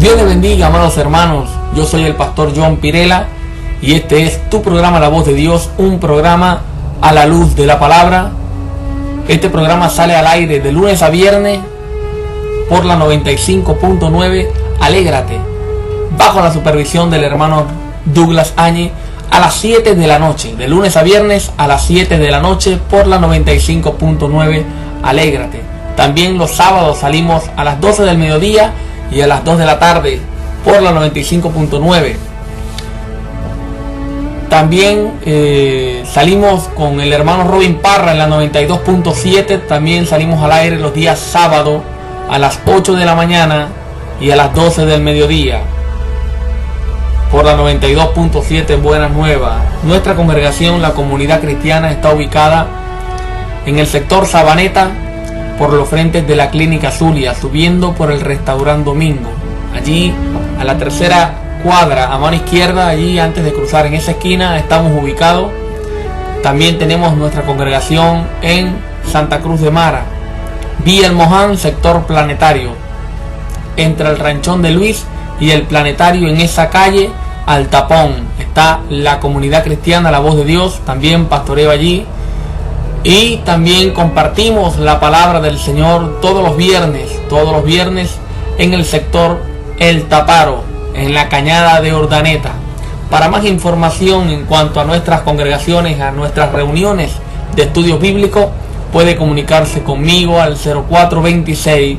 Dios les bendiga, amados hermanos. Yo soy el pastor John Pirela y este es tu programa La Voz de Dios, un programa a la luz de la palabra. Este programa sale al aire de lunes a viernes por la 95.9 Alégrate, bajo la supervisión del hermano Douglas Añe, a las 7 de la noche, de lunes a viernes a las 7 de la noche por la 95.9 Alégrate. También los sábados salimos a las 12 del mediodía y a las 2 de la tarde por la 95.9. También salimos con el hermano Robin Parra en la 92.7. También salimos al aire los días sábados a las 8 de la mañana y a las 12 del mediodía por la 92.7 Buenas Nuevas. Nuestra congregación, la Comunidad Cristiana, está ubicada en el sector Sabaneta, por los frentes de la Clínica Zulia, subiendo por el restaurante Domingo. Allí, a la tercera cuadra, a mano izquierda, allí antes de cruzar en esa esquina, estamos ubicados. También tenemos nuestra congregación en Santa Cruz de Mara, Vía El Moján, sector Planetario, entre el Ranchón de Luis y el Planetario. En esa calle, al tapón, está la Comunidad Cristiana La Voz de Dios, también pastoreo allí. Y también compartimos la palabra del Señor todos los viernes en el sector El Taparo, en la Cañada de Urdaneta. Para más información en cuanto a nuestras congregaciones, a nuestras reuniones de estudios bíblicos, puede comunicarse conmigo al 0426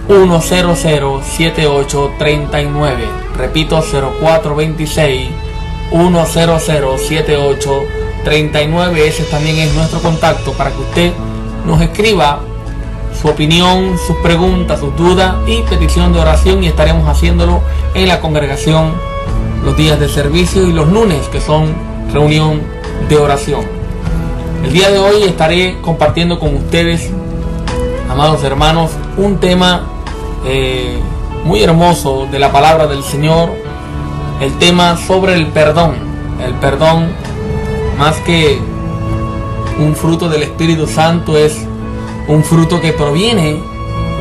100 7839. Repito, 0426 100 7839. Ese también es nuestro contacto para que usted nos escriba su opinión, sus preguntas, sus dudas y petición de oración, y estaremos haciéndolo en la congregación los días de servicio y los lunes, que son reunión de oración. El día de hoy estaré compartiendo con ustedes, amados hermanos, un tema muy hermoso de la palabra del Señor, el tema sobre el perdón. El perdón, más que un fruto del Espíritu Santo, es un fruto que proviene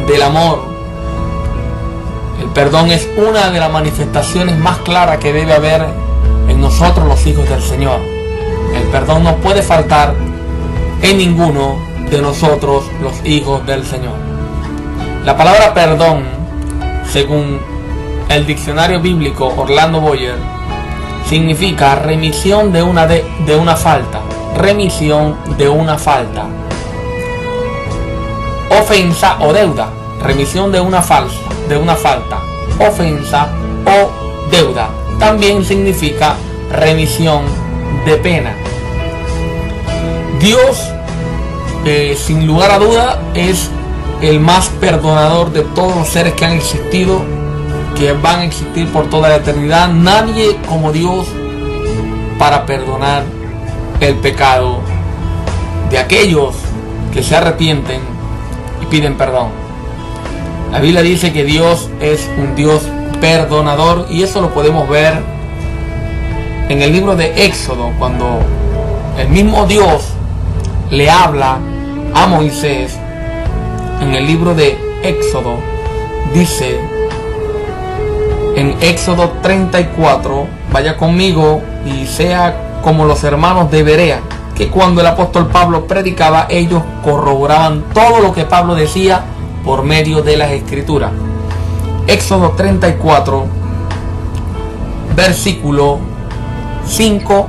del amor. El perdón es una de las manifestaciones más claras que debe haber en nosotros, los hijos del Señor. El perdón no puede faltar en ninguno de nosotros, los hijos del Señor. La palabra perdón, según el diccionario bíblico Orlando Boyer, significa remisión de una falta, remisión de una falta, ofensa o deuda, remisión de una falta, ofensa o deuda. También significa remisión de pena. Dios, sin lugar a duda, es el más perdonador de todos los seres que han existido, que van a existir por toda la eternidad. Nadie como Dios para perdonar el pecado de aquellos que se arrepienten y piden perdón. La Biblia dice que Dios es un Dios perdonador, y eso lo podemos ver en el libro de Éxodo, cuando el mismo Dios le habla a Moisés. En el libro de Éxodo dice, en Éxodo 34, vaya conmigo y sea como los hermanos de Berea, que cuando el apóstol Pablo predicaba, ellos corroboraban todo lo que Pablo decía por medio de las Escrituras. Éxodo 34, versículo 5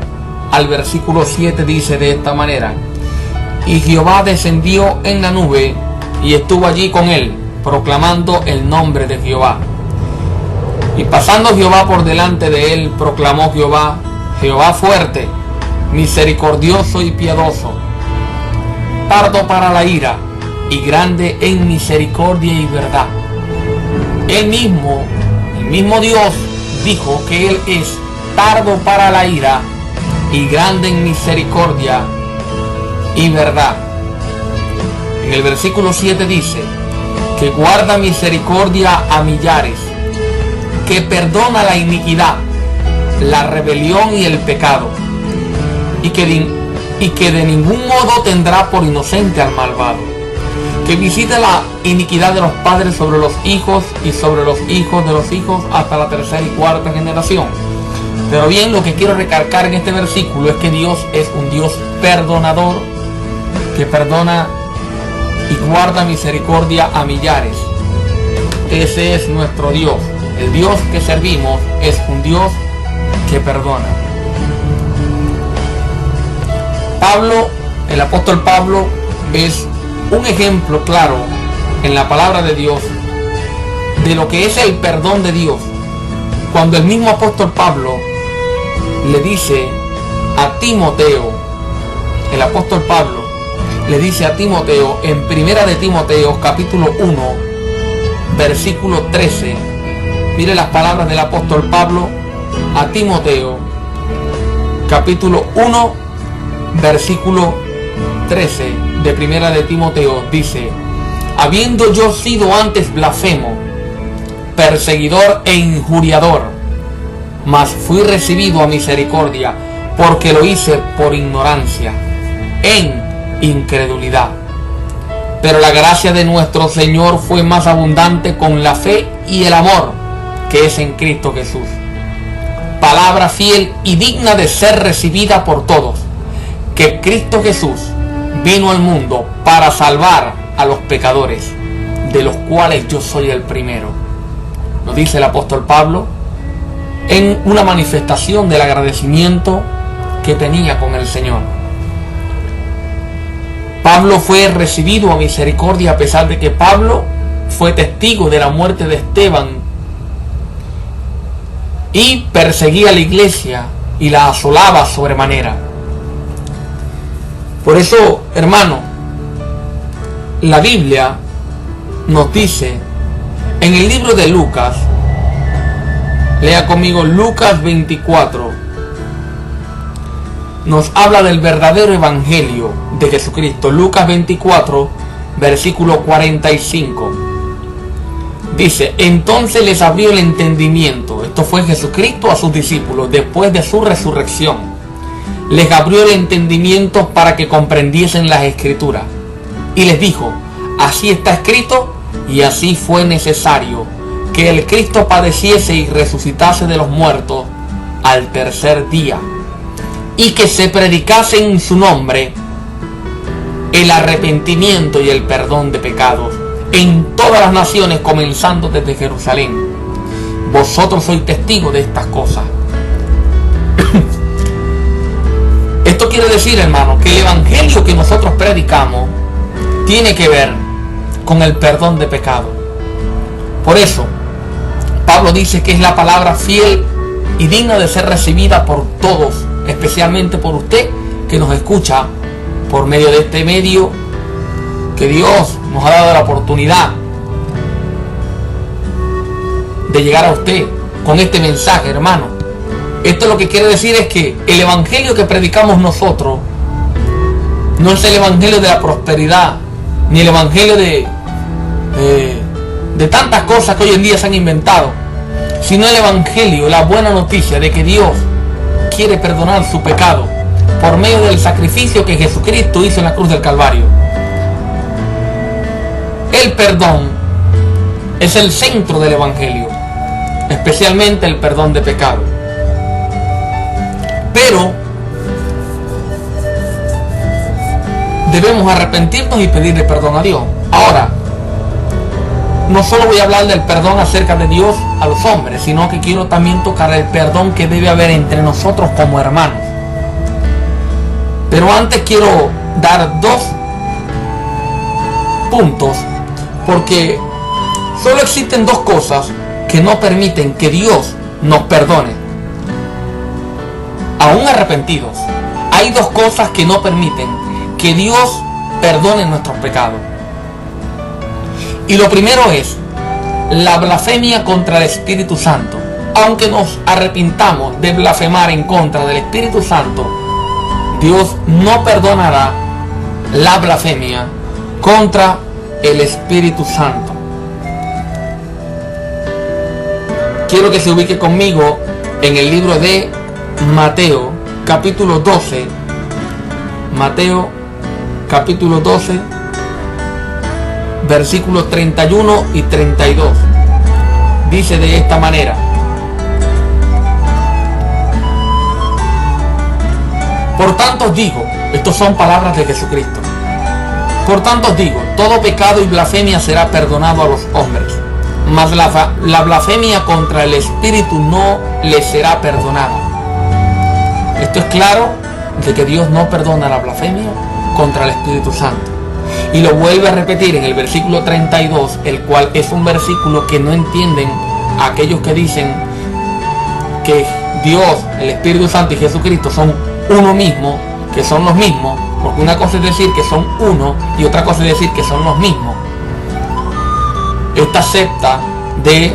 al versículo 7 dice de esta manera: y Jehová descendió en la nube y estuvo allí con él, proclamando el nombre de Jehová. Y pasando Jehová por delante de él, proclamó Jehová, Jehová fuerte, misericordioso y piadoso, tardo para la ira y grande en misericordia y verdad. El mismo Dios dijo que él es tardo para la ira y grande en misericordia y verdad. En el versículo 7 dice que guarda misericordia a millares, que perdona la iniquidad, la rebelión y el pecado, y que de ningún modo tendrá por inocente al malvado, que visita la iniquidad de los padres sobre los hijos y sobre los hijos de los hijos hasta la tercera y cuarta generación. Pero bien, lo que quiero recalcar en este versículo es que Dios es un Dios perdonador, que perdona y guarda misericordia a millares. Ese es nuestro Dios. El Dios que servimos es un Dios que perdona. Pablo, el apóstol Pablo, es un ejemplo claro en la palabra de Dios de lo que es el perdón de Dios. Cuando el mismo apóstol Pablo le dice a Timoteo, el apóstol Pablo le dice a Timoteo en primera de Timoteo capítulo 1 versículo 13, mire las palabras del apóstol Pablo a Timoteo capítulo 1 versículo 13 de primera de Timoteo, dice: habiendo yo sido antes blasfemo, perseguidor e injuriador, mas fui recibido a misericordia, porque lo hice por ignorancia, en incredulidad. Pero la gracia de nuestro Señor fue más abundante con la fe y el amor que es en Cristo Jesús. Palabra fiel y digna de ser recibida por todos, que Cristo Jesús vino al mundo para salvar a los pecadores, de los cuales yo soy el primero. Lo dice el apóstol Pablo en una manifestación del agradecimiento que tenía con el Señor. Pablo fue recibido a misericordia a pesar de que Pablo fue testigo de la muerte de Esteban y perseguía a la iglesia y la asolaba sobremanera. Por eso, hermano, la Biblia nos dice en el libro de Lucas, lea conmigo Lucas 24, nos habla del verdadero evangelio de Jesucristo. Lucas 24, versículo 45. Dice: entonces les abrió el entendimiento. Esto fue Jesucristo a sus discípulos después de su resurrección. Les abrió el entendimiento para que comprendiesen las escrituras. Y les dijo: así está escrito, y así fue necesario que el Cristo padeciese y resucitase de los muertos al tercer día, y que se predicase en su nombre el arrepentimiento y el perdón de pecados en todas las naciones, comenzando desde Jerusalén. Vosotros sois testigos de estas cosas. Esto quiere decir, hermano, que el evangelio que nosotros predicamos tiene que ver con el perdón de pecado. Por eso Pablo dice que es la palabra fiel y digna de ser recibida por todos, especialmente por usted que nos escucha por medio de este medio que Dios nos ha dado la oportunidad de llegar a usted con este mensaje, hermano. Esto lo que quiere decir es que el evangelio que predicamos nosotros no es el evangelio de la prosperidad, ni el evangelio de tantas cosas que hoy en día se han inventado, sino el evangelio, la buena noticia de que Dios quiere perdonar su pecado por medio del sacrificio que Jesucristo hizo en la cruz del Calvario. El perdón es el centro del evangelio, especialmente el perdón de pecado. Pero debemos arrepentirnos y pedirle perdón a Dios. Ahora, no solo voy a hablar del perdón acerca de Dios a los hombres, sino que quiero también tocar el perdón que debe haber entre nosotros como hermanos. Pero antes quiero dar dos puntos, porque solo existen dos cosas que no permiten que Dios nos perdone, aún arrepentidos. Hay dos cosas que no permiten que Dios perdone nuestros pecados. Y lo primero es la blasfemia contra el Espíritu Santo. Aunque nos arrepintamos de blasfemar en contra del Espíritu Santo, Dios no perdonará la blasfemia contra el Espíritu Santo. Quiero que se ubique conmigo en el libro de Mateo, capítulo 12. Mateo, capítulo 12, versículos 31 y 32. Dice de esta manera: por tanto os digo, estas son palabras de Jesucristo, por tanto os digo, todo pecado y blasfemia será perdonado a los hombres, mas la blasfemia contra el Espíritu no le será perdonada. Esto es claro de que Dios no perdona la blasfemia contra el Espíritu Santo. Y lo vuelve a repetir en el versículo 32, el cual es un versículo que no entienden aquellos que dicen que Dios, el Espíritu Santo y Jesucristo son uno mismo, que son los mismos, porque una cosa es decir que son uno y otra cosa es decir que son los mismos. Esta secta de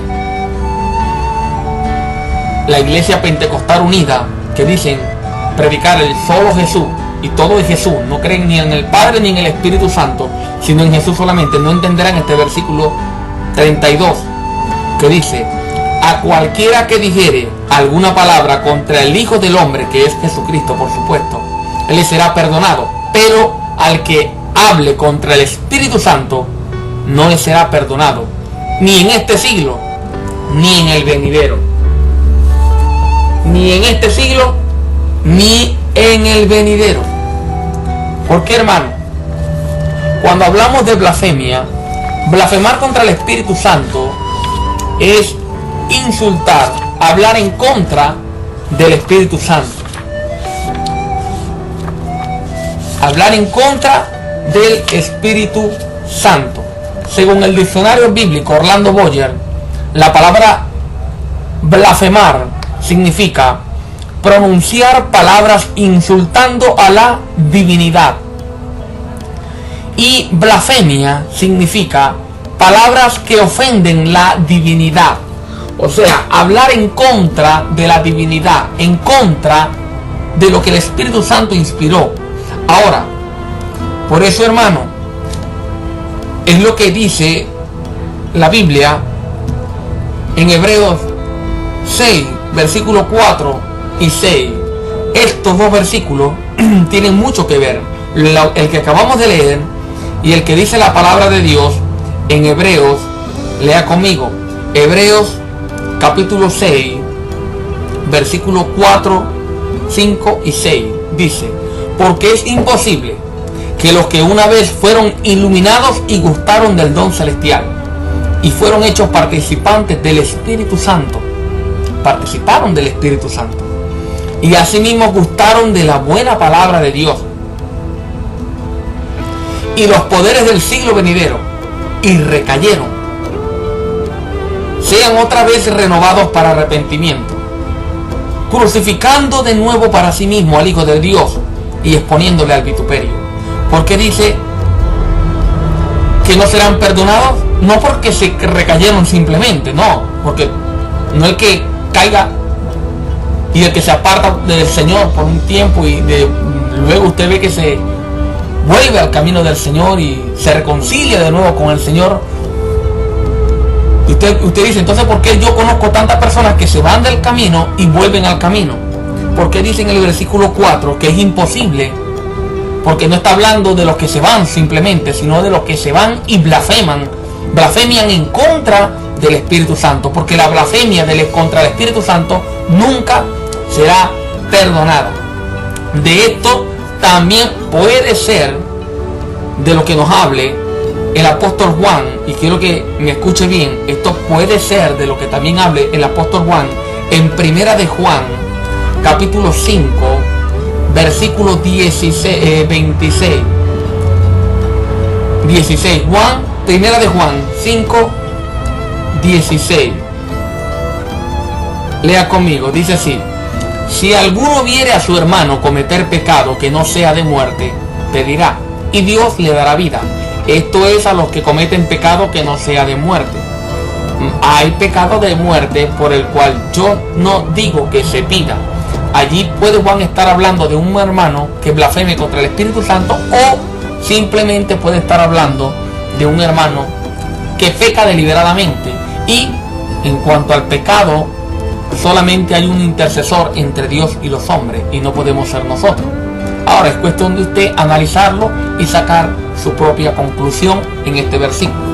la Iglesia Pentecostal Unida, que dicen predicar el solo Jesús y todo es Jesús, no creen ni en el Padre ni en el Espíritu Santo, sino en Jesús solamente, no entenderán este versículo 32, que dice: a cualquiera que dijere alguna palabra contra el Hijo del Hombre, que es Jesucristo por supuesto, él le será perdonado, pero al que hable contra el Espíritu Santo no le será perdonado, ni en este siglo ni en el venidero. Ni en este siglo ni en el venidero. ¿Por qué, hermano? Cuando hablamos de blasfemia, blasfemar contra el Espíritu Santo es insultar, hablar en contra del Espíritu Santo. Hablar en contra del Espíritu Santo. Según el diccionario bíblico Orlando Boyer, la palabra blasfemar significa pronunciar palabras insultando a la divinidad. Y blasfemia significa palabras que ofenden la divinidad. O sea, hablar en contra de la divinidad, en contra de lo que el Espíritu Santo inspiró. Ahora, por eso, hermano, es lo que dice la Biblia en Hebreos 6, versículos 4 y 6. Estos dos versículos tienen mucho que ver. El que acabamos de leer y el que dice la palabra de Dios en Hebreos, lea conmigo, Hebreos capítulo 6, versículos 4, 5 y 6. Dice: porque es imposible que los que una vez fueron iluminados y gustaron del don celestial y fueron hechos participantes del Espíritu Santo, participaron del Espíritu Santo, y asimismo gustaron de la buena palabra de Dios y los poderes del siglo venidero, y recayeron, sean otra vez renovados para arrepentimiento, crucificando de nuevo para sí mismo al Hijo de Dios y exponiéndole al vituperio. Porque dice que no serán perdonados, no porque se recayeron simplemente, no, porque no el que caiga y el que se aparta del Señor por un tiempo y luego usted ve que se vuelve al camino del Señor y se reconcilia de nuevo con el Señor. Usted dice, entonces, ¿por qué yo conozco tantas personas que se van del camino y vuelven al camino? Porque dice en el versículo 4 que es imposible, porque no está hablando de los que se van simplemente, sino de los que se van y blasfemian en contra del Espíritu Santo, porque la blasfemia contra el Espíritu Santo nunca será perdonada. De esto también puede ser de lo que nos hable el apóstol Juan, y quiero que me escuche bien, esto puede ser de lo que también hable el apóstol Juan en Primera de Juan, capítulo 5, versículo 16. Juan, Primera de Juan 5, 16. Lea conmigo, dice así: si alguno viere a su hermano cometer pecado que no sea de muerte, pedirá, y Dios le dará vida. Esto es a los que cometen pecado que no sea de muerte. Hay pecado de muerte por el cual yo no digo que se pida. Allí puede Juan estar hablando de un hermano que blasfeme contra el Espíritu Santo, o simplemente puede estar hablando de un hermano que peca deliberadamente. Y en cuanto al pecado, solamente hay un intercesor entre Dios y los hombres, y no podemos ser nosotros. Ahora es cuestión de usted analizarlo y sacar su propia conclusión en este versículo.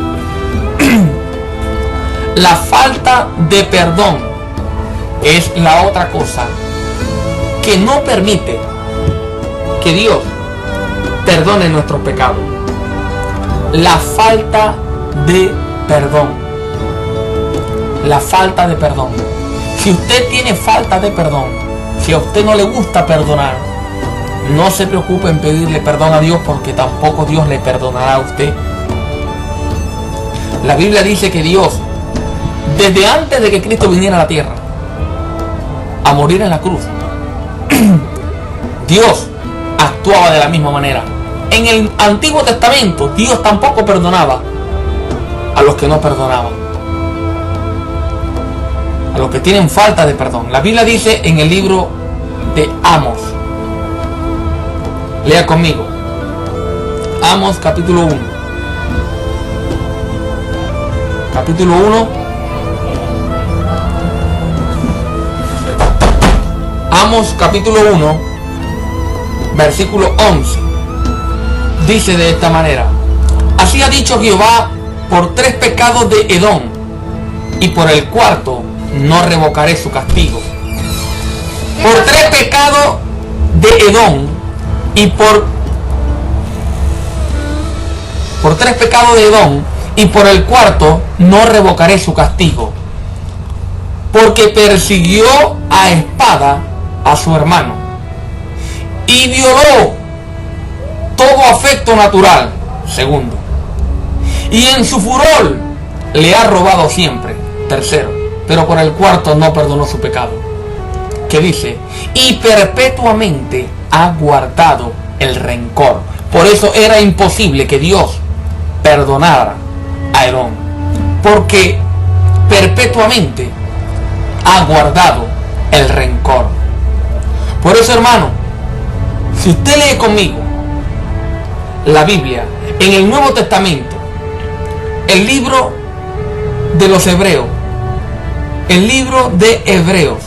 La falta de perdón es la otra cosa que no permite que Dios perdone nuestros pecados. La falta de perdón. La falta de perdón. Si usted tiene falta de perdón, si a usted no le gusta perdonar, no se preocupe en pedirle perdón a Dios, porque tampoco Dios le perdonará a usted. La Biblia dice que Dios, desde antes de que Cristo viniera a la tierra a morir en la cruz, Dios actuaba de la misma manera. En el Antiguo Testamento, Dios tampoco perdonaba a los que no perdonaban, a los que tienen falta de perdón. La Biblia dice en el libro de Amos, lea conmigo, Amos capítulo 1. Capítulo 1. Amos capítulo 1, versículo 11. Dice de esta manera: así ha dicho Jehová, por 3 pecados de Edom, y por el cuarto no revocaré su castigo. Por 3 pecados de Edom y por 3 pecados de Edom, y por el cuarto no revocaré su castigo, porque persiguió a espada a su hermano y violó todo afecto natural. Segundo, y en su furor le ha robado siempre. Tercero, pero por el cuarto no perdonó su pecado. Que dice, y perpetuamente ha guardado el rencor. Por eso era imposible que Dios perdonara a Edom, porque perpetuamente ha guardado el rencor. Por eso, hermano, si usted lee conmigo la Biblia en el Nuevo Testamento, el libro de los Hebreos, el libro de Hebreos,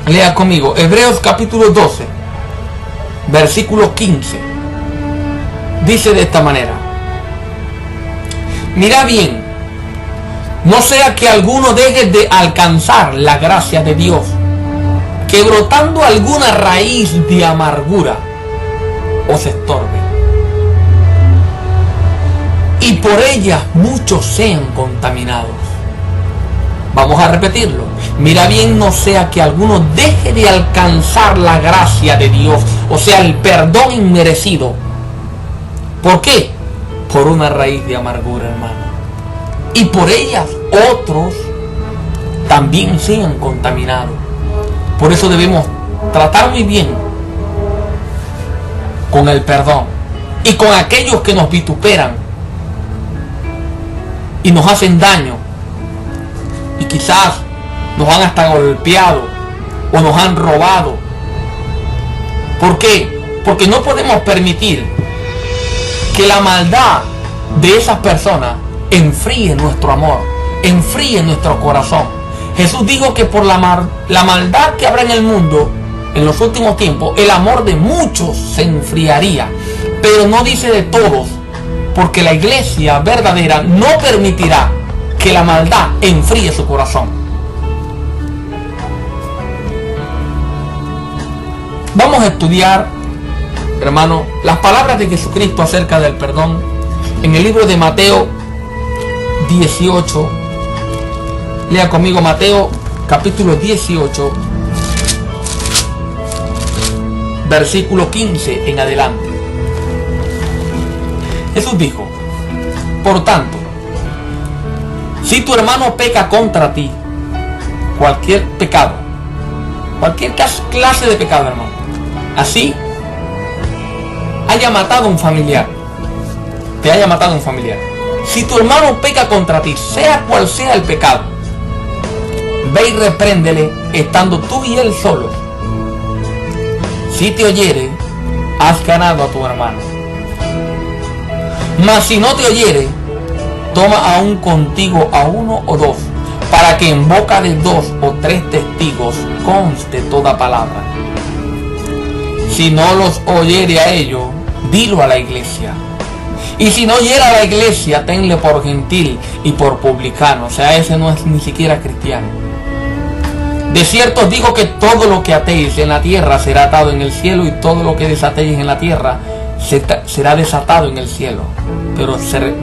lea conmigo Hebreos capítulo 12, versículo 15. Dice de esta manera: mira bien, no sea que alguno deje de alcanzar la gracia de Dios, que brotando alguna raíz de amargura os estorbe, y por ella muchos sean contaminados. Vamos a repetirlo. Mira bien, no sea que alguno deje de alcanzar la gracia de Dios, o sea, el perdón inmerecido. ¿Por qué? Por una raíz de amargura, hermano. Y por ellas otros también sean contaminados. Por eso debemos tratar muy bien con el perdón y con aquellos que nos vituperan y nos hacen daño, y quizás nos han hasta golpeado o nos han robado. ¿Por qué? Porque no podemos permitir que la maldad de esas personas enfríe nuestro amor, enfríe nuestro corazón. Jesús dijo que por la maldad que habrá en el mundo en los últimos tiempos, el amor de muchos se enfriaría, pero no dice de todos, porque la iglesia verdadera no permitirá que la maldad enfríe su corazón. Vamos a estudiar, hermano, las palabras de Jesucristo acerca del perdón en el libro de Mateo 18. Lea conmigo Mateo capítulo 18, versículo 15 en adelante. Jesús dijo: por tanto, si tu hermano peca contra ti, cualquier pecado, cualquier clase de pecado, hermano, así haya matado a un familiar, te haya matado a un familiar, si tu hermano peca contra ti, sea cual sea el pecado, ve y repréndele estando tú y él solos. Si te oyere, has ganado a tu hermano. Mas si no te oyere, toma aún contigo a 1 o 2, para que en boca de 2 o 3 testigos conste toda palabra. si no los oyere a ellos, dilo a la iglesia. Y si no oyera a la iglesia, tenle por gentil y por publicano. O sea, ese no es ni siquiera cristiano. De cierto os digo que todo lo que atéis en la tierra será atado en el cielo, y todo lo que desatéis en la tierra será desatado en el cielo. Pero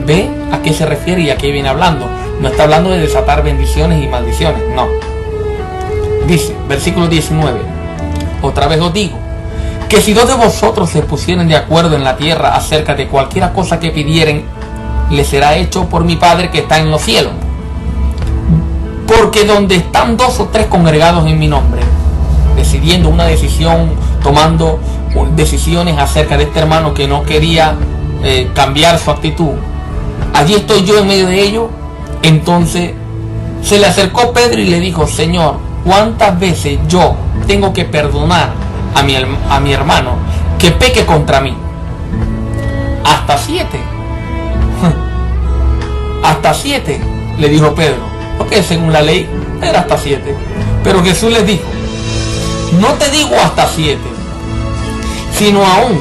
ve a qué se refiere y a qué viene hablando. No está hablando de desatar bendiciones y maldiciones, no. Dice, versículo 19, otra vez os digo, que si dos de vosotros se pusieren de acuerdo en la tierra acerca de cualquiera cosa que pidieren, le será hecho por mi Padre que está en los cielos. Porque donde están dos o tres congregados en mi nombre, decidiendo una decisión, tomando decisiones acerca de este hermano que no quería cambiar su actitud, allí estoy yo en medio de ellos. Entonces se le acercó Pedro y le dijo, Señor, ¿cuántas veces yo tengo que perdonar a mi hermano que peque contra mí? Hasta 7. Hasta 7, le dijo Pedro. Porque según la ley era hasta 7. Pero Jesús les dijo, no te digo hasta 7, sino aún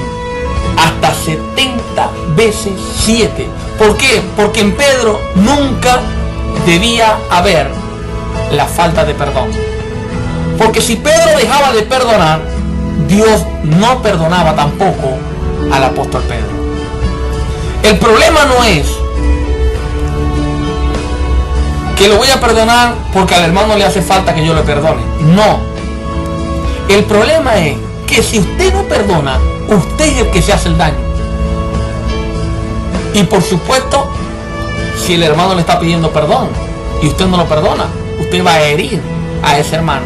hasta 70 veces 7. ¿Por qué? Porque en Pedro nunca debía haber la falta de perdón. Porque si Pedro dejaba de perdonar, Dios no perdonaba tampoco al apóstol Pedro. El problema no es que lo voy a perdonar porque al hermano le hace falta que yo le perdone. No. El problema es que si usted no perdona, usted es el que se hace el daño. Y por supuesto, si el hermano le está pidiendo perdón y usted no lo perdona, usted va a herir a ese hermano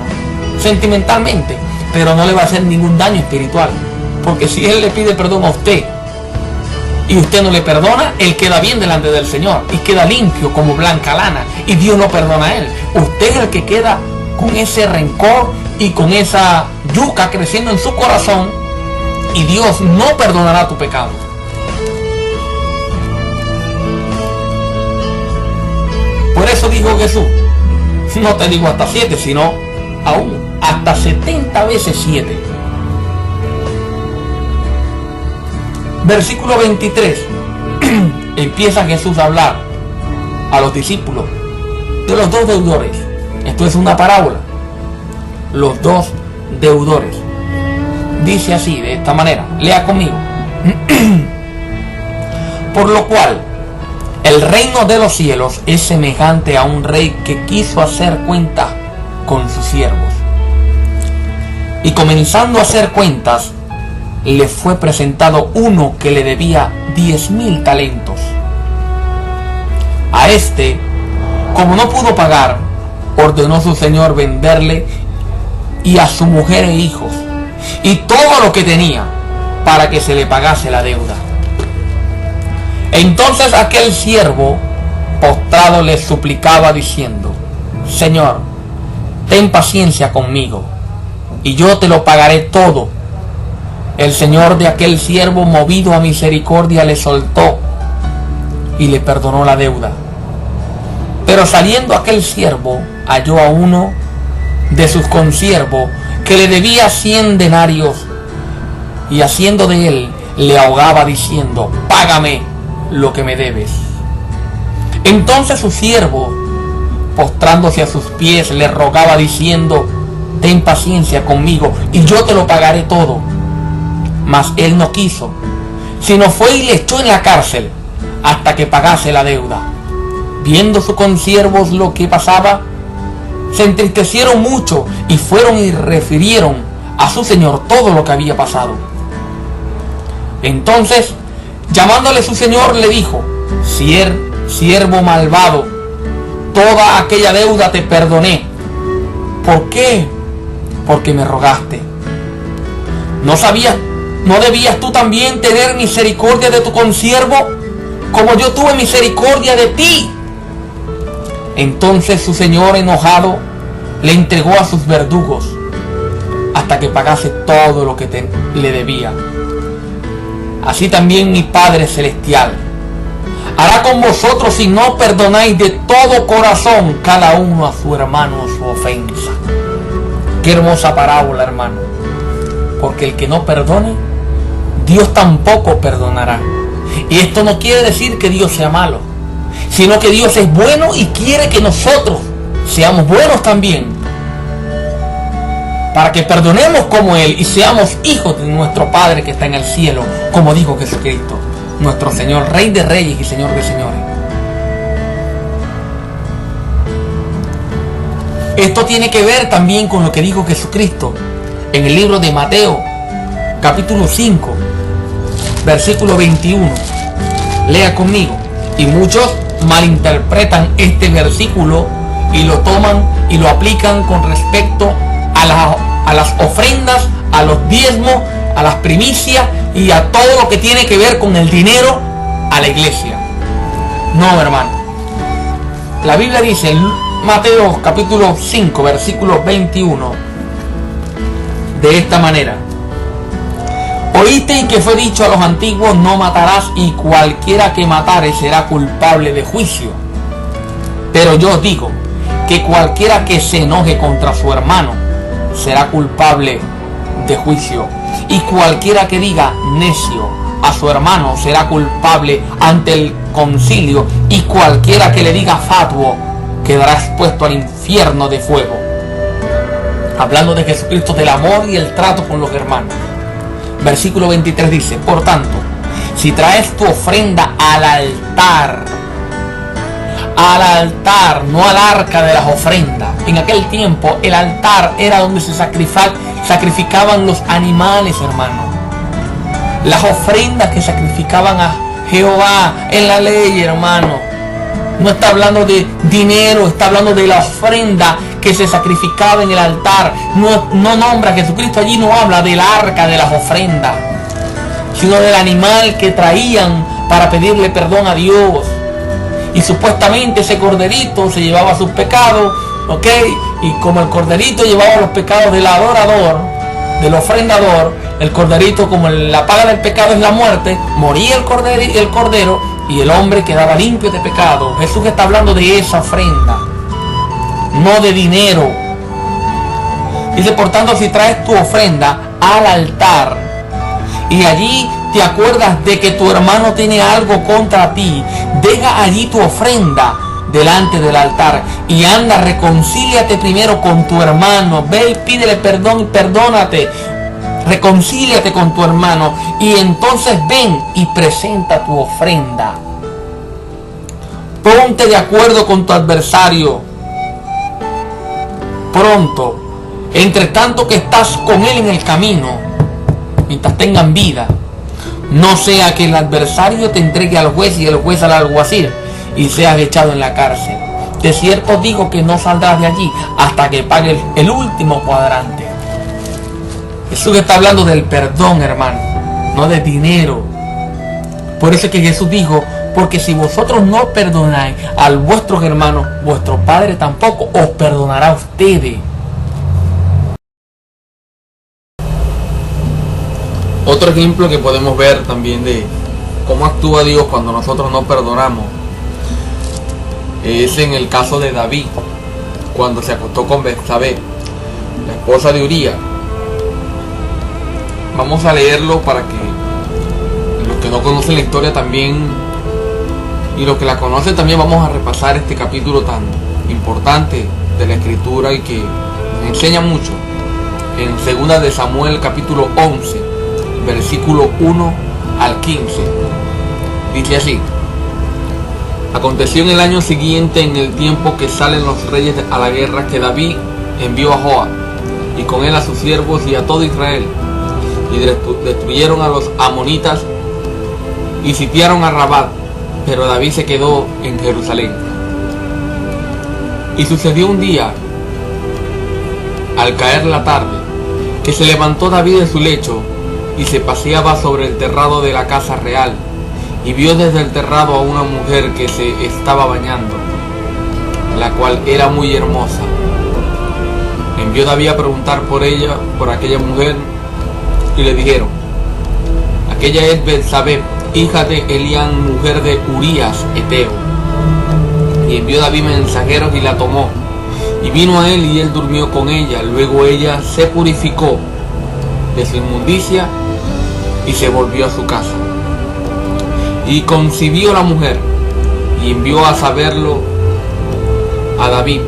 sentimentalmente, pero no le va a hacer ningún daño espiritual. Porque si él le pide perdón a usted y usted no le perdona, él queda bien delante del Señor y queda limpio como blanca lana, y Dios no perdona a él. Usted es el que queda con ese rencor y con esa yuca creciendo en su corazón, y Dios no perdonará tu pecado. Por eso dijo Jesús, no te digo hasta 7, sino aún hasta 70 veces 7. Versículo 23. Empieza Jesús a hablar a los discípulos de los dos deudores. Esto es una parábola. Los dos deudores. Dice así, de esta manera. Lea conmigo. Por lo cual, el reino de los cielos es semejante a un rey que quiso hacer cuenta con sus siervos. Y comenzando a hacer cuentas, le fue presentado uno que le debía 10,000 talentos. A este, como no pudo pagar, ordenó su señor venderle y a su mujer e hijos y todo lo que tenía, para que se le pagase la deuda. Entonces aquel siervo postrado le suplicaba diciendo, Señor, ten paciencia conmigo y yo te lo pagaré todo. El señor de aquel siervo, movido a misericordia, le soltó y le perdonó la deuda. Pero saliendo aquel siervo, halló a uno de sus consiervos que le debía 100 denarios, y haciendo de él, le ahogaba diciendo, págame lo que me debes. Entonces su siervo, postrándose a sus pies, le rogaba diciendo, ten paciencia conmigo y yo te lo pagaré todo. Mas él no quiso, sino fue y le echó en la cárcel hasta que pagase la deuda. Viendo sus consiervos lo que pasaba, se entristecieron mucho y fueron y refirieron a su señor todo lo que había pasado. Entonces, llamándole su señor, le dijo, siervo malvado, toda aquella deuda te perdoné. ¿Por qué? Porque me rogaste. ¿No debías tú también tener misericordia de tu consiervo, como yo tuve misericordia de ti? Entonces su señor, enojado, le entregó a sus verdugos hasta que pagase todo lo que le debía. Así también mi Padre Celestial hará con vosotros si no perdonáis de todo corazón cada uno a su hermano su ofensa. Qué hermosa parábola, hermano. porque el que no perdone, Dios tampoco perdonará. Y esto no quiere decir que Dios sea malo, sino que Dios es bueno y quiere que nosotros seamos buenos también, para que perdonemos como Él y seamos hijos de nuestro Padre que está en el cielo, como dijo Jesucristo, nuestro Señor, Rey de Reyes y Señor de Señores. Esto tiene que ver también con lo que dijo Jesucristo en el libro de Mateo, capítulo 5, versículo 21. Lea conmigo. Y muchos malinterpretan este versículo y lo toman y lo aplican con respecto a las ofrendas, a los diezmos, a las primicias y a todo lo que tiene que ver con el dinero a la iglesia. No, hermano. La Biblia dice en Mateo capítulo 5, versículo 21, de esta manera: oísteis que fue dicho a los antiguos, no matarás, y cualquiera que matare será culpable de juicio. Pero yo os digo que cualquiera que se enoje contra su hermano será culpable de juicio, y cualquiera que diga necio a su hermano será culpable ante el concilio, y cualquiera que le diga fatuo quedará expuesto al infierno de fuego. Hablando de Jesucristo, del amor y el trato con los hermanos. Versículo 23 dice: por tanto, si traes tu ofrenda al altar, no al arca de las ofrendas. En aquel tiempo el altar era donde se sacrificaban los animales, hermano. Las ofrendas que sacrificaban a Jehová en la ley, hermano. No está hablando de dinero, está hablando de la ofrenda que se sacrificaba en el altar. No nombra, Jesucristo allí no habla del arca de las ofrendas, sino del animal que traían para pedirle perdón a Dios. Y supuestamente ese corderito se llevaba sus pecados, ¿ok? Y como el corderito llevaba los pecados del adorador, del ofrendador, el corderito, como la paga del pecado es la muerte, moría el cordero y el hombre quedaba limpio de pecado. Jesús está hablando de esa ofrenda, no de dinero. Dice, por tanto, si traes tu ofrenda al altar y allí te acuerdas de que tu hermano tiene algo contra ti, deja allí tu ofrenda delante del altar y anda, reconcíliate primero con tu hermano. Ve y pídele perdón y perdónate. Reconcíliate con tu hermano y entonces ven y presenta tu ofrenda. Ponte de acuerdo con tu adversario pronto, entre tanto que estás con él en el camino, mientras tengan vida. No sea que el adversario te entregue al juez y el juez al alguacil y seas echado en la cárcel. De cierto digo que no saldrás de allí hasta que pagues el último cuadrante. Jesús está hablando del perdón, hermano, no de dinero. Por eso es que Jesús dijo: porque si vosotros no perdonáis a vuestros hermanos, vuestro Padre tampoco os perdonará a ustedes. Otro ejemplo que podemos ver también de cómo actúa Dios cuando nosotros no perdonamos es en el caso de David, cuando se acostó con Betsabé, la esposa de Urías. Vamos a leerlo para que los que no conocen la historia también, y los que la conocen también, vamos a repasar este capítulo tan importante de la escritura y que nos enseña mucho. En 2 de Samuel capítulo 11, versículo 1 al 15, dice así: aconteció en el año siguiente, en el tiempo que salen los reyes a la guerra, que David envió a Joab y con él a sus siervos y a todo Israel, y destruyeron a los amonitas y sitiaron a Rabat, pero David se quedó en Jerusalén. Y sucedió un día, al caer la tarde, que se levantó David de su lecho y se paseaba sobre el terrado de la casa real, y vio desde el terrado a una mujer que se estaba bañando, la cual era muy hermosa. Envió David a preguntar por ella, por aquella mujer, y le dijeron: aquella es Betsabé, hija de Elián, mujer de Urías Eteo. Y envió David mensajeros y la tomó, y vino a él y él durmió con ella. Luego ella se purificó de su inmundicia y se volvió a su casa. Y concibió la mujer y envió a saberlo a David,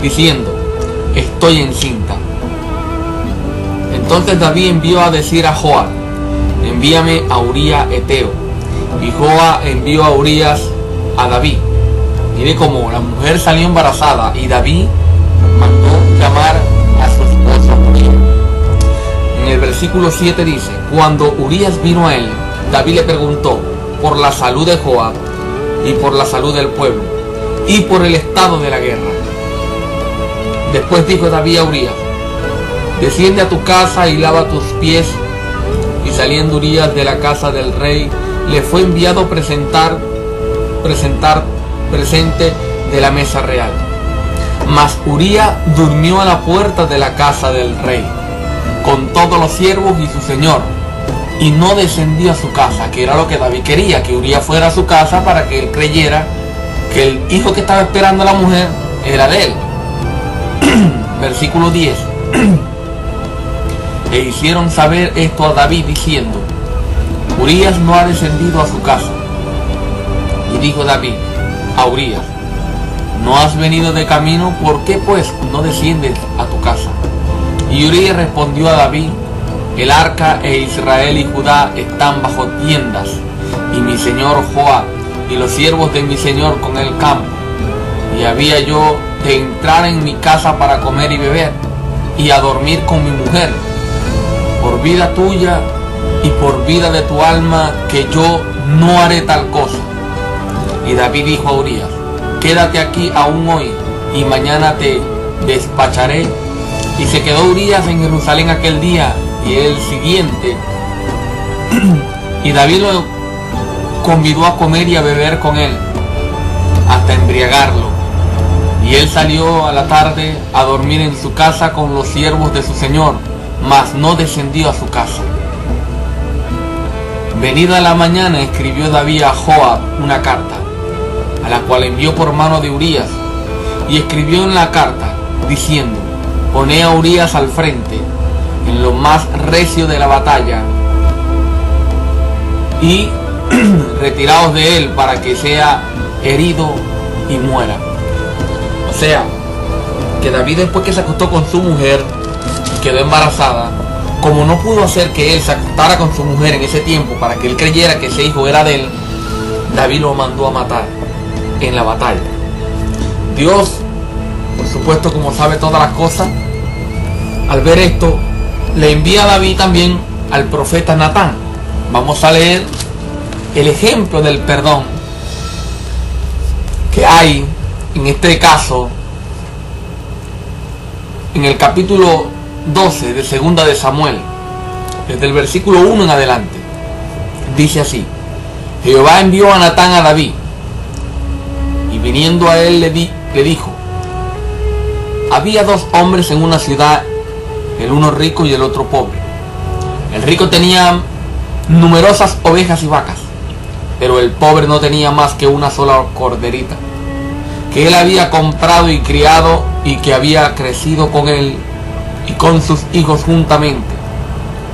diciendo: estoy encinta. Entonces David envió a decir a Joab: envíame a Urías Eteo. Y Joab envió a Urías a David. Mire cómo la mujer salió embarazada y David mandó llamar a su esposo Urías. En el versículo 7 dice: cuando Urías vino a él, David le preguntó por la salud de Joab y por la salud del pueblo y por el estado de la guerra. Después dijo David a Urías: desciende a tu casa y lava tus pies. Y saliendo Urías de la casa del rey, le fue enviado presentar presente de la mesa real. Mas Urías durmió a la puerta de la casa del rey, con todos los siervos y su señor, y no descendió a su casa, que era lo que David quería, que Urías fuera a su casa para que él creyera que el hijo que estaba esperando la mujer era de él. Versículo 10. E hicieron saber esto a David diciendo: Urías no ha descendido a su casa. Y dijo David a Urías: ¿no has venido de camino? ¿Por qué pues no desciendes a tu casa? Y Urías respondió a David: el arca e Israel y Judá están bajo tiendas, y mi señor Joab y los siervos de mi señor con el campo. Y había yo de entrar en mi casa para comer y beber, y a dormir con mi mujer. Por vida tuya y por vida de tu alma, que yo no haré tal cosa. Y David dijo a Urías: quédate aquí aún hoy, y mañana te despacharé. Y se quedó Urías en Jerusalén aquel día y el siguiente. Y David lo convidó a comer y a beber con él, hasta embriagarlo. Y él salió a la tarde a dormir en su casa con los siervos de su señor, mas no descendió a su casa. Venida la mañana, escribió David a Joab una carta, a la cual envió por mano de Urías, y escribió en la carta, diciendo: poné a Urías al frente, en lo más recio de la batalla, y retiraos de él para que sea herido y muera. O sea, que David, después que se acostó con su mujer, quedó embarazada, como no pudo hacer que él se acostara con su mujer en ese tiempo para que él creyera que ese hijo era de él, David lo mandó a matar en la batalla. Dios, por supuesto, como sabe todas las cosas, al ver esto, le envía a David también al profeta Natán. Vamos a leer el ejemplo del perdón que hay en este caso en el capítulo 12 de segunda de Samuel, desde el versículo 1 en adelante. Dice así: Jehová envió a Natán a David, y viniendo a él le dijo: había dos hombres en una ciudad, el uno rico y el otro pobre. El rico tenía numerosas ovejas y vacas, pero el pobre no tenía más que una sola corderita, que él había comprado y criado, y que había crecido con él y con sus hijos juntamente,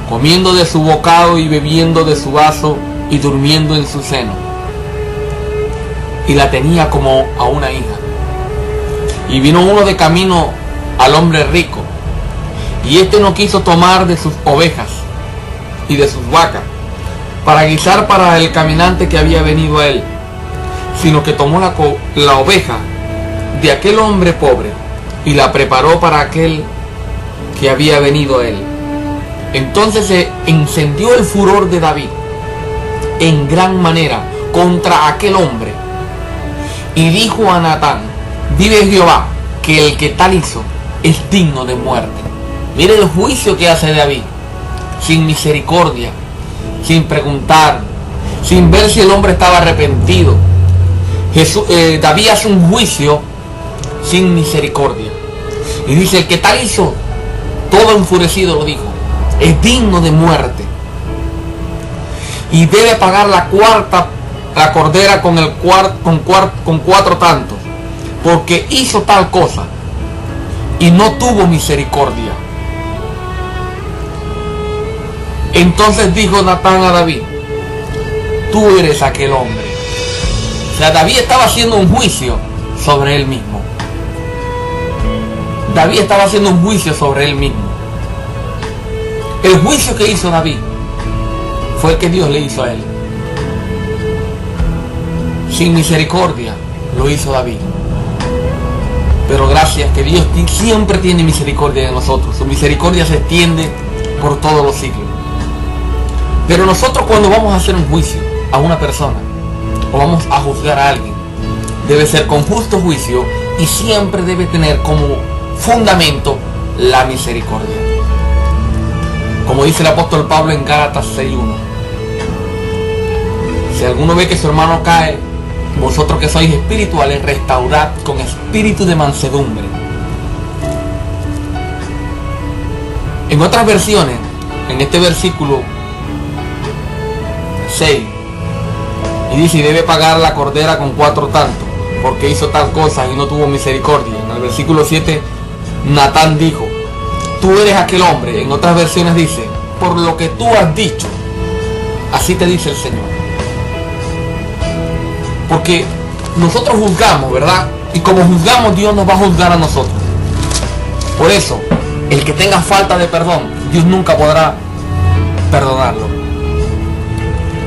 comiendo de su bocado y bebiendo de su vaso y durmiendo en su seno. Y la tenía como a una hija. Y vino uno de camino al hombre rico, y éste no quiso tomar de sus ovejas y de sus vacas para guisar para el caminante que había venido a él, sino que tomó la oveja de aquel hombre pobre y la preparó para aquel que había venido a él. Entonces se encendió el furor de David en gran manera contra aquel hombre, y dijo a Natán: vive Jehová, que el que tal hizo es digno de muerte. Mire el juicio que hace David, sin misericordia, sin preguntar, sin ver si el hombre estaba arrepentido. David hace un juicio sin misericordia, y dice: el que tal hizo, todo enfurecido lo dijo, es digno de muerte, y debe pagar la cordera con 4 tantos, porque hizo tal cosa y no tuvo misericordia. Entonces dijo Natán a David: tú eres aquel hombre. O sea, David estaba haciendo un juicio sobre él mismo. David estaba haciendo un juicio sobre él mismo. El juicio que hizo David fue el que Dios le hizo a él. Sin misericordia lo hizo David. Pero gracias que Dios siempre tiene misericordia de nosotros. Su misericordia se extiende por todos los siglos. Pero nosotros, cuando vamos a hacer un juicio a una persona o vamos a juzgar a alguien, debe ser con justo juicio y siempre debe tener como fundamento la misericordia. Como dice el apóstol Pablo en Gálatas 6:1: si alguno ve que su hermano cae, vosotros que sois espirituales, restaurad con espíritu de mansedumbre. En otras versiones, en este versículo 6, y dice: y debe pagar la cordera con 4 tantos, porque hizo tal cosa y no tuvo misericordia. En el versículo 7, Natán dijo: tú eres aquel hombre. En otras versiones dice: por lo que tú has dicho, así te dice el Señor. Porque nosotros juzgamos, ¿verdad? Y como juzgamos, Dios nos va a juzgar a nosotros. Por eso, el que tenga falta de perdón, Dios nunca podrá perdonarlo.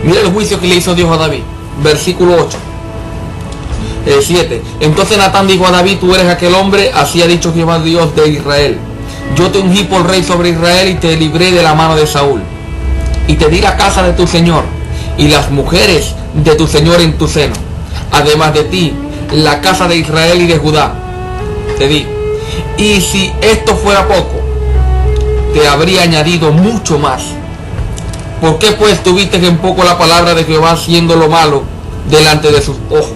Mira el juicio que le hizo Dios a David. Versículo 8. 7. Entonces Natán dijo a David: tú eres aquel hombre, así ha dicho Jehová Dios de Israel: yo te ungí por rey sobre Israel y te libré de la mano de Saúl. Y te di la casa de tu señor y las mujeres de tu señor en tu seno. Además de ti, la casa de Israel y de Judá te di. Y si esto fuera poco, te habría añadido mucho más. ¿Por qué pues tuviste en poco la palabra de Jehová, haciendo lo malo delante de sus ojos?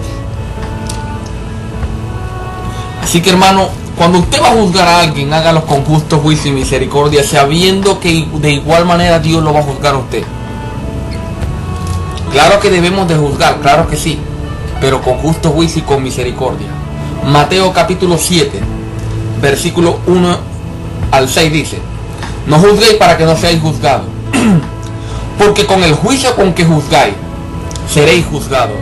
Así que, hermano, cuando usted va a juzgar a alguien, hágalo con justo juicio y misericordia, sabiendo que de igual manera Dios lo va a juzgar a usted. Claro que debemos de juzgar, claro que sí, pero con justo juicio y con misericordia. Mateo capítulo 7, versículo 1 al 6 dice: no juzguéis para que no seáis juzgados, porque con el juicio con que juzgáis, seréis juzgados,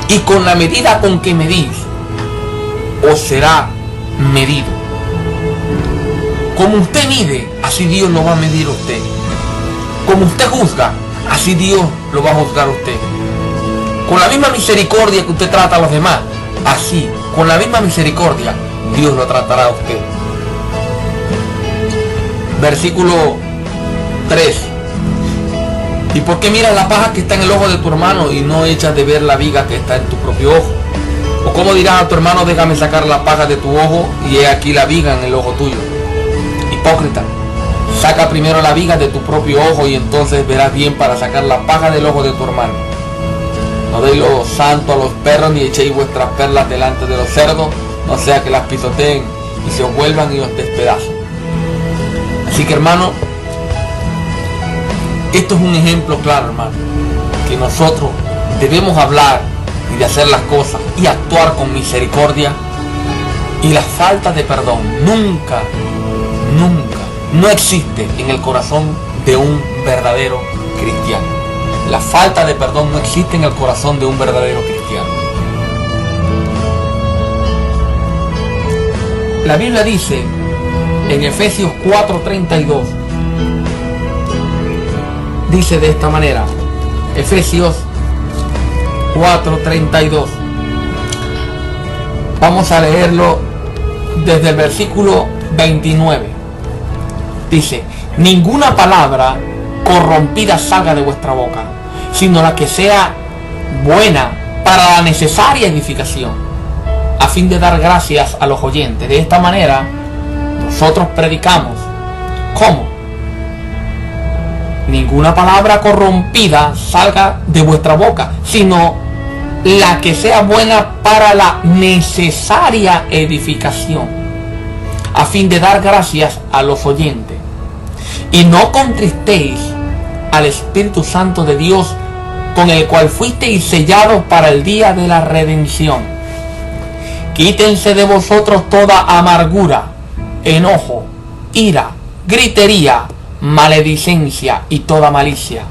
y con la medida con que medís, os será medido. Como usted mide, así Dios lo va a medir a usted. Como usted juzga, así Dios lo va a juzgar a usted. Con la misma misericordia que usted trata a los demás, así, con la misma misericordia, Dios lo tratará a usted. Versículo 3. ¿Y por qué miras la paja que está en el ojo de tu hermano y no echas de ver la viga que está en tu propio ojo? ¿O cómo dirás a tu hermano: déjame sacar la paja de tu ojo y he aquí la viga en el ojo tuyo? Hipócrita, saca primero la viga de tu propio ojo y entonces verás bien para sacar la paja del ojo de tu hermano. No deis lo santo a los perros, ni echéis vuestras perlas delante de los cerdos, no sea que las pisoteen y se os vuelvan y os despedacen. Así que, hermano, esto es un ejemplo claro, hermano, que nosotros debemos hablar y de hacer las cosas y actuar con misericordia. Y la falta de perdón nunca no existe en el corazón de un verdadero cristiano. La falta de perdón no existe en el corazón de un verdadero cristiano. La Biblia dice en Efesios 4:32, dice de esta manera, Efesios 4:32. Vamos a leerlo desde el versículo 29. Dice: ninguna palabra corrompida salga de vuestra boca, sino la que sea buena para la necesaria edificación, a fin de dar gracias a los oyentes. De esta manera nosotros predicamos. ¿Cómo? Ninguna palabra corrompida salga de vuestra boca, sino la que sea buena para la necesaria edificación, a fin de dar gracias a los oyentes. Y no contristéis al Espíritu Santo de Dios, con el cual fuisteis sellados para el día de la redención. Quítense de vosotros toda amargura, enojo, ira, gritería, maledicencia y toda malicia.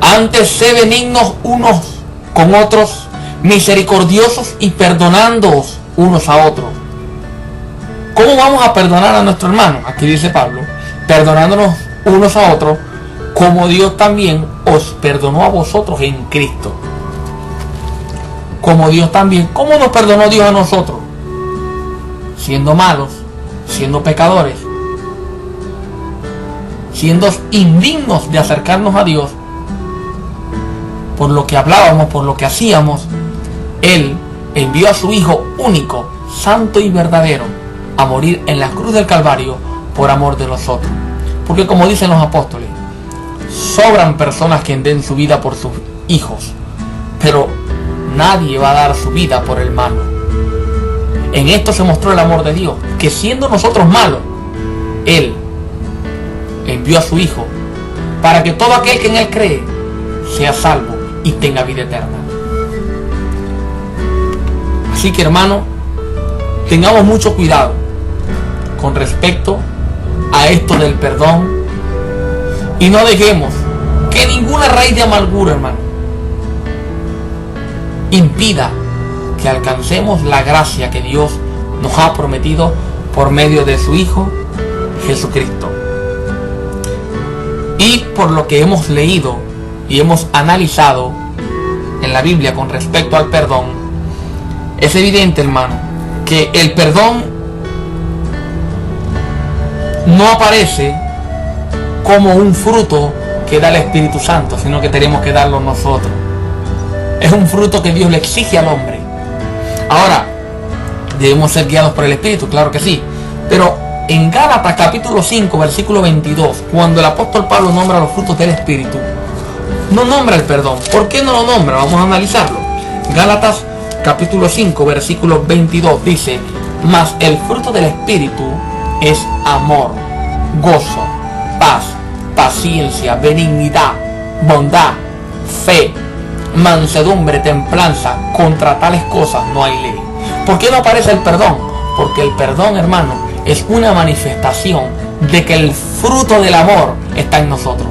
Antes sé benignos unos con otros, misericordiosos y perdonándoos unos a otros. ¿Cómo vamos a perdonar a nuestro hermano? Aquí dice Pablo, perdonándonos unos a otros, como Dios también os perdonó a vosotros en Cristo. Como Dios también. ¿Cómo nos perdonó Dios a nosotros? Siendo malos, siendo pecadores, siendo indignos de acercarnos a Dios, por lo que hablábamos, por lo que hacíamos, Él envió a su Hijo único, santo y verdadero, a morir en la cruz del Calvario por amor de nosotros. Porque como dicen los apóstoles, sobran personas que den su vida por sus hijos, pero nadie va a dar su vida por el malo. En esto se mostró el amor de Dios, que siendo nosotros malos, Él envió a su Hijo para que todo aquel que en Él cree sea salvo y tenga vida eterna. Así que, hermano, tengamos mucho cuidado con respecto a esto del perdón y no dejemos que ninguna raíz de amargura, hermano, impida que alcancemos la gracia que Dios nos ha prometido por medio de su Hijo Jesucristo. Y por lo que hemos leído y hemos analizado en la Biblia con respecto al perdón, es evidente, hermano, que el perdón no aparece como un fruto que da el Espíritu Santo, sino que tenemos que darlo nosotros. Es un fruto que Dios le exige al hombre. Ahora, debemos ser guiados por el Espíritu, claro que sí. Pero en Gálatas capítulo 5, versículo 22, cuando el apóstol Pablo nombra los frutos del Espíritu, no nombra el perdón. ¿Por qué no lo nombra? Vamos a analizarlo. Gálatas capítulo 5, versículo 22 dice: mas el fruto del Espíritu es amor, gozo, paz, paciencia, benignidad, bondad, fe, mansedumbre, templanza. Contra tales cosas no hay ley. ¿Por qué no aparece el perdón? Porque el perdón, hermano, es una manifestación de que el fruto del amor está en nosotros.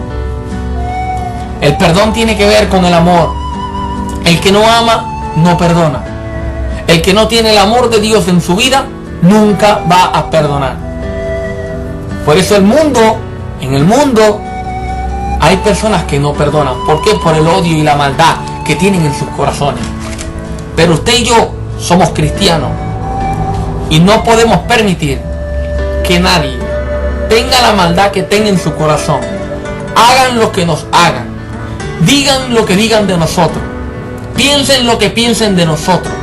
El perdón tiene que ver con el amor. El que no ama, no perdona. El que no tiene el amor de Dios en su vida, nunca va a perdonar. Por eso en el mundo, hay personas que no perdonan. ¿Por qué? Por el odio y la maldad que tienen en sus corazones. Pero usted y yo somos cristianos y no podemos permitir que nadie tenga la maldad que tenga en su corazón. Hagan lo que nos hagan, digan lo que digan de nosotros, piensen lo que piensen de nosotros.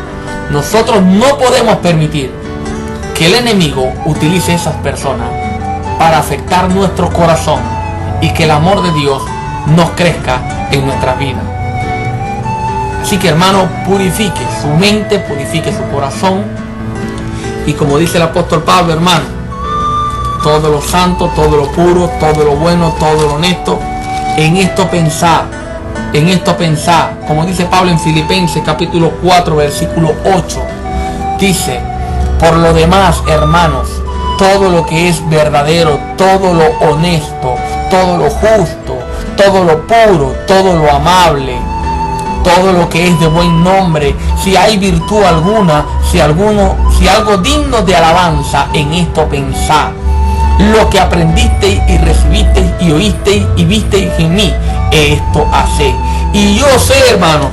Nosotros no podemos permitir que el enemigo utilice esas personas para afectar nuestro corazón y que el amor de Dios nos crezca en nuestras vidas. Así que, hermano, purifique su mente, purifique su corazón. Y como dice el apóstol Pablo, hermano, todo lo santo, todo lo puro, todo lo bueno, todo lo honesto, en esto pensar, como dice Pablo en Filipenses capítulo 4, versículo 8, dice: por lo demás, hermanos, todo lo que es verdadero, todo lo honesto, todo lo justo, todo lo puro, todo lo amable, todo lo que es de buen nombre, si hay virtud alguna, si algo digno de alabanza, en esto pensad. Lo que aprendisteis y recibisteis y oísteis y visteis en mí, esto haced. Y yo sé, hermano,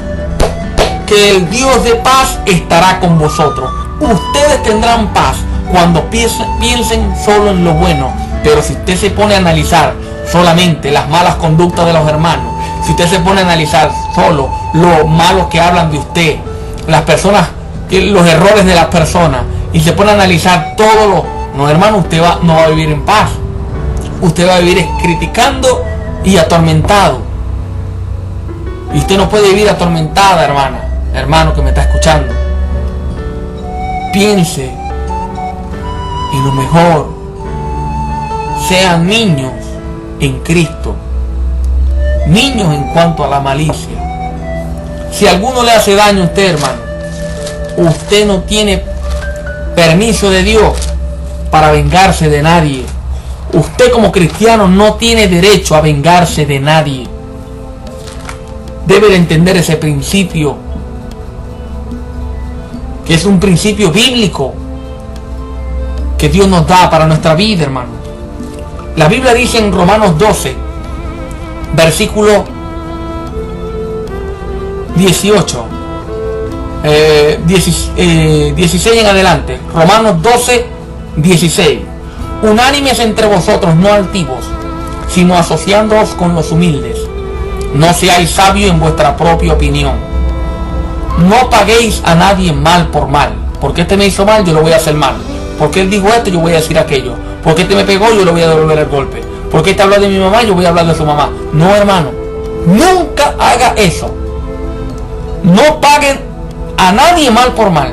que el Dios de paz estará con vosotros. Ustedes tendrán paz cuando piensen solo en lo bueno. Pero si usted se pone a analizar solamente las malas conductas de los hermanos, si usted se pone a analizar solo lo malo que hablan de usted, las personas, los errores de las personas, y se pone a analizar todo lo... No, hermano, usted no va a vivir en paz. Usted va a vivir criticando y atormentado. Y usted no puede vivir atormentada, hermano que me está escuchando. Piense en lo mejor. Sean niños en Cristo. Niños en cuanto a la malicia. Si alguno le hace daño a usted, hermano, usted no tiene permiso de Dios para vengarse de nadie. Usted como cristiano no tiene derecho a vengarse de nadie. Debe de entender ese principio, que es un principio bíblico que Dios nos da para nuestra vida, hermano. La Biblia dice en Romanos 12, versículo 18, 16 en adelante. Romanos 12, 16. Unánimes entre vosotros, no altivos, sino asociándoos con los humildes. No seáis sabios en vuestra propia opinión. No paguéis a nadie mal por mal. Porque este me hizo mal, yo lo voy a hacer mal. Porque él dijo esto, yo voy a decir aquello. Porque este me pegó, yo le voy a devolver el golpe. Porque este habló de mi mamá, yo voy a hablar de su mamá. No, hermano, nunca haga eso. No paguen a nadie mal por mal.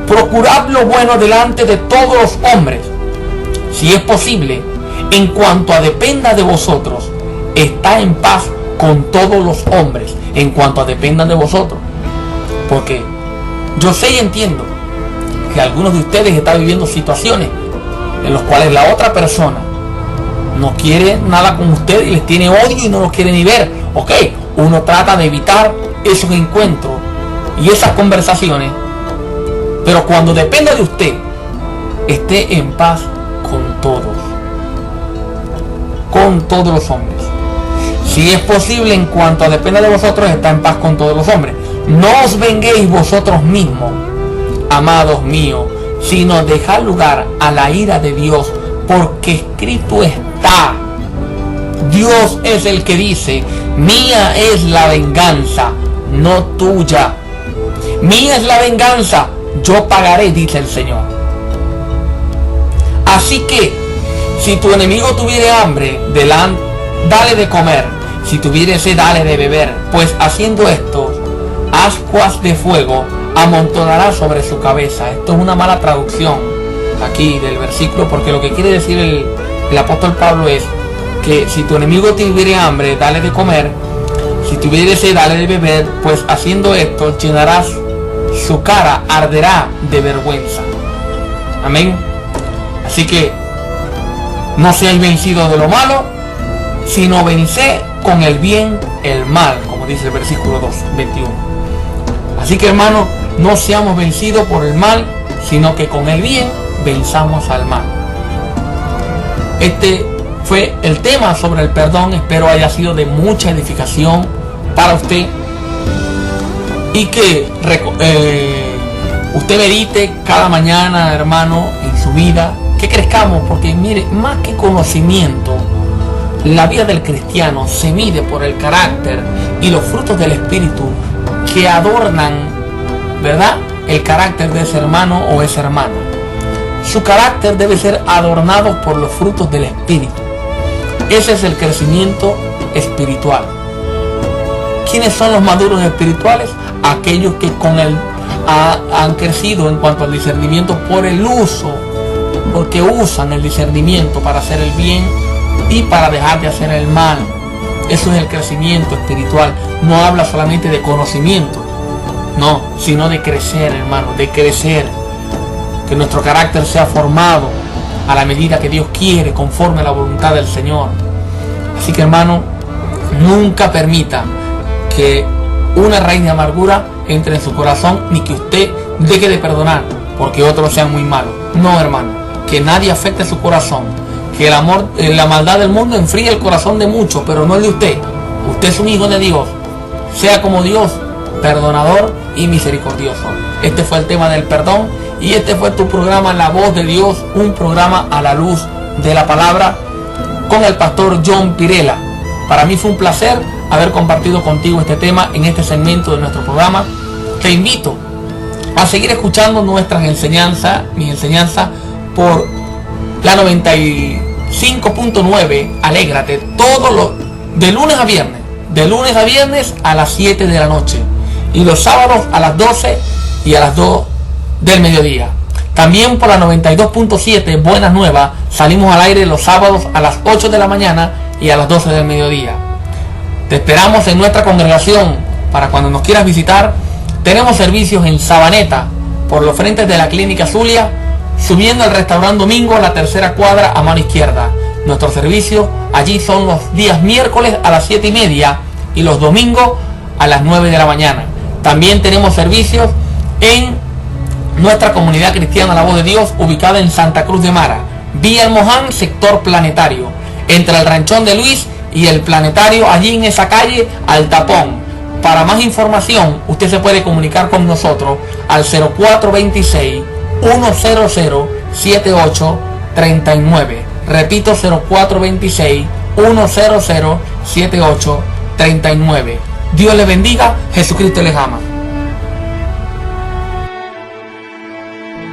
Procurad lo bueno delante de todos los hombres. Si es posible, en cuanto a dependa de vosotros, está en paz con todos los hombres. En cuanto a dependan de vosotros. Porque yo sé y entiendo que algunos de ustedes están viviendo situaciones en las cuales la otra persona no quiere nada con ustedes y les tiene odio y no los quiere ni ver. Ok, uno trata de evitar esos encuentros y esas conversaciones, pero cuando dependa de usted, esté en paz con todos los hombres. Si es posible, en cuanto a dependa de vosotros, está en paz con todos los hombres. No os venguéis vosotros mismos, amados míos, sino dejad lugar a la ira de Dios, porque escrito está: Dios es el que dice, mía es la venganza, no tuya. Mía es la venganza, yo pagaré, dice el Señor. Así que, si tu enemigo tuviere hambre, dale de comer. Si tuviere sed, dale de beber. Pues haciendo esto, ascuas de fuego amontonará sobre su cabeza. Esto es una mala traducción aquí del versículo, porque lo que quiere decir el apóstol Pablo es que si tu enemigo tuviere hambre, dale de comer. Si tuviere sed, dale de beber. Pues haciendo esto, llenarás su cara, arderá de vergüenza. Amén. Así que no seáis vencidos de lo malo, sino venced con el bien el mal, como dice el versículo 21. Así que, hermano, no seamos vencidos por el mal, sino que con el bien venzamos al mal. Este fue el tema sobre el perdón. Espero haya sido de mucha edificación para usted y que usted medite cada mañana, hermano, en su vida, que crezcamos, porque mire, más que conocimiento, la vida del cristiano se mide por el carácter y los frutos del Espíritu que adornan, ¿verdad?, el carácter de ese hermano o esa hermana. Su carácter debe ser adornado por los frutos del Espíritu. Ese es el crecimiento espiritual. ¿Quiénes son los maduros espirituales? Aquellos que han crecido en cuanto al discernimiento por el uso, porque usan el discernimiento para hacer el bien y para dejar de hacer el mal. Eso es el crecimiento espiritual. No habla solamente de conocimiento, no, sino de crecer, hermano, de crecer. Que nuestro carácter sea formado a la medida que Dios quiere, conforme a la voluntad del Señor. Así que, hermano, nunca permita que una raíz de amargura entre en su corazón, ni que usted deje de perdonar porque otros sean muy malos. No, hermano, que nadie afecte su corazón. Que el amor, la maldad del mundo enfríe el corazón de muchos, pero no el de usted. Usted es un hijo de Dios. Sea como Dios, perdonador y misericordioso. Este fue el tema del perdón y este fue tu programa La Voz de Dios, un programa a la luz de la palabra con el pastor John Pirela. Para mí fue un placer haber compartido contigo este tema en este segmento de nuestro programa. Te invito a seguir escuchando nuestras enseñanzas, mi enseñanza por la 95.9, Alégrate, de lunes a viernes a las 7 de la noche y los sábados a las 12 y a las 2 del mediodía. También por la 92.7, Buenas Nuevas, salimos al aire los sábados a las 8 de la mañana y a las 12 del mediodía. Te esperamos en nuestra congregación para cuando nos quieras visitar. Tenemos servicios en Sabaneta, por los frentes de la Clínica Zulia, subiendo al restaurante Domingo a la tercera cuadra a mano izquierda. Nuestros servicios allí son los días miércoles a las 7:30 y los domingos a las 9 de la mañana. También tenemos servicios en nuestra comunidad cristiana La Voz de Dios, ubicada en Santa Cruz de Mara, vía El Moján, sector Planetario, entre el Ranchón de Luis y el Planetario, allí en esa calle Al Tapón. Para más información, usted se puede comunicar con nosotros al 0426-100-7839. Repito, 0426-100-7839. Dios le bendiga, Jesucristo les ama.